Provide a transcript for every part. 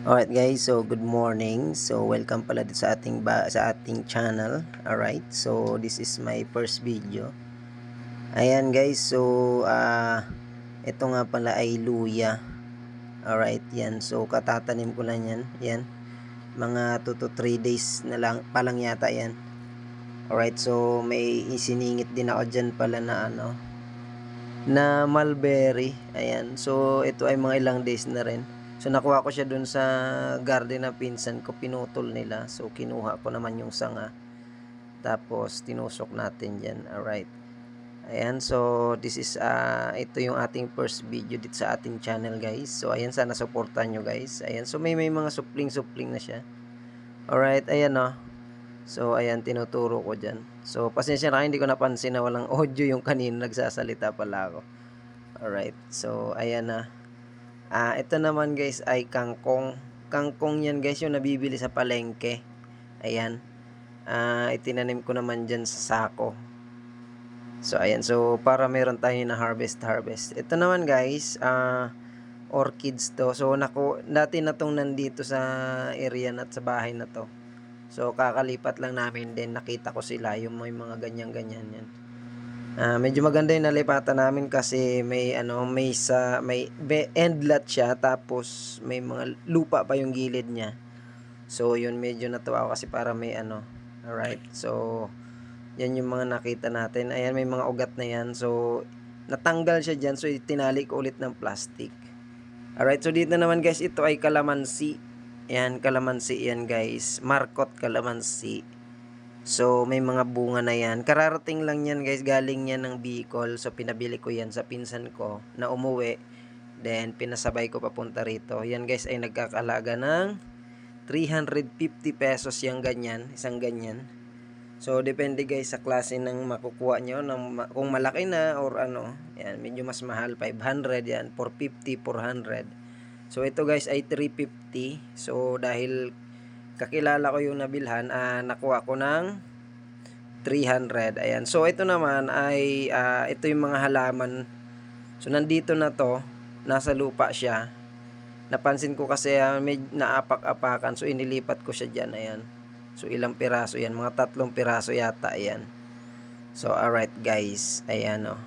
Alright guys, so good morning. So welcome pala dito sa ating channel. Alright, so this is my first video. Ayan guys, so ito nga pala ay luya. Alright, yan. So katatanim ko lang yan. Yan. Mga 2 to 3 days na lang palang yata yan. Alright, so may isiningit din ako dyan pala na mulberry. Ayan, so ito ay mga ilang days na rin. So nakuha ko siya dun sa garden na pinsan ko, pinutol nila. So kinuha ko naman yung sanga. Tapos tinusok natin diyan. Alright. Ayan, so this is ito yung ating first video dito sa ating channel guys. So ayan, sana supportan nyo guys. Ayan, so may mga supling na siya. Alright, ayan o. So ayan, tinuturo ko dyan. So pasensya na, hindi ko napansin na walang audio yung kanina, nagsasalita pala ako. Alright, so ayan na. Ito naman guys ay kangkong. Kangkong yan guys yung nabibili sa palengke. Ayan. Itinanim ko naman dyan sa sako. So ayan. So para meron tayo na harvest. Ito naman guys, orchids to. So dati na tong nandito sa area na, sa bahay na to. So kakalipat lang namin din. Nakita ko sila yung may mga ganyan yan. Medyo maganda yung nalipatan namin kasi may end lot siya, tapos may mga lupa pa yung gilid niya. So yun, medyo natuwa ako kasi para may alright, so yan yung mga nakita natin. Ayan, may mga ugat na yan, so natanggal siya dyan, so tinali ko ulit ng plastic. Alright, so dito naman guys, ito ay kalamansi. Ayan, kalamansi yan guys, marcot kalamansi. So may mga bunga na yan. Kararating lang yan guys, galing yan ng Bicol. So pinabili ko yan sa pinsan ko na umuwi. Then pinasabay ko papunta rito. Yan guys ay nagkakalaga ng 350 pesos yung ganyan, isang ganyan. So depende guys sa klase ng makukuha nyo, kung malaki na or yan, medyo mas mahal, 500 yan, 450, 400. So ito guys ay 350. So dahil kakilala ko yung nabilhan, nakuha ko ng 300. Ayan. So ito naman ay ito yung mga halaman. So nandito na to, nasa lupa siya. Napansin ko kasi may naapak-apakan, so inilipat ko siya diyan. Ayan. So ilang piraso yan, mga 3 piraso yata. Ayan. So alright guys, ayan o.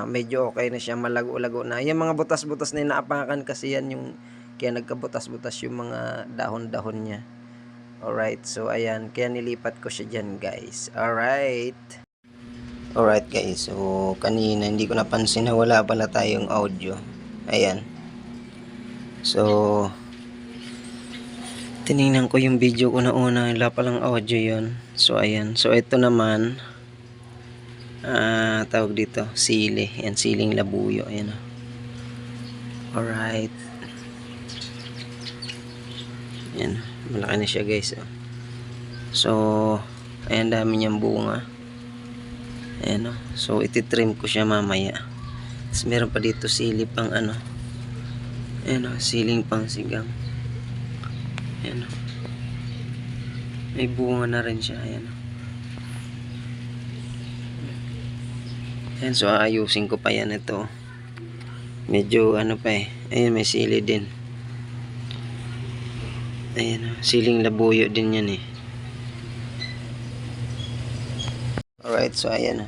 Medyo okay na siya, malago-lago na. Yung mga butas-butas na naapakan kasi yan yung kaya nagkabutas-butas yung mga dahon-dahon niya. Alright, so ayan, kaya nilipat ko siya dyan guys. Alright guys, so kanina hindi ko napansin na wala pala tayong audio. Ayan. So tinignan ko yung video ko na una, wala palang audio yon. So ayan, so ito naman tawag dito, sili. Ayan, siling labuyo. Ayan o. Alright. Ayan, malaki na siya guys. So ayan, dami niyang bunga. Ayan o. So ititrim ko siya mamaya. Tapos meron pa dito sili pang ayan o, siling pang sigang. Ayan o. May bunga na rin siya. Ayan o. Ayan, so aayusin ko pa yan ito. Medyo pa eh. Ayan, may sili din. Ayan o, siling labuyo din yan eh. Alright, so ayan o.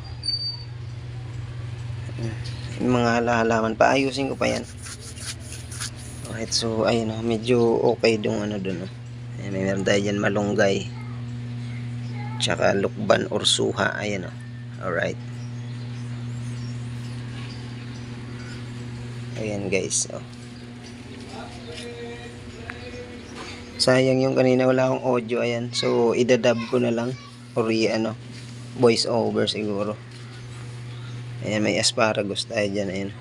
Yung mga halaman pa, ayusin ko pa yan. Alright, so ayan o, medyo okay dun dun o. Ayan, may meron tayo dyan malunggay, tsaka lukban or suha. Ayan o. Alright. Ayan guys, oh. Sayang yung kanina wala akong audio. Ayan, so idadub ko na lang or voice over siguro. Ayan, may asparagus tayo dyan. Ayan.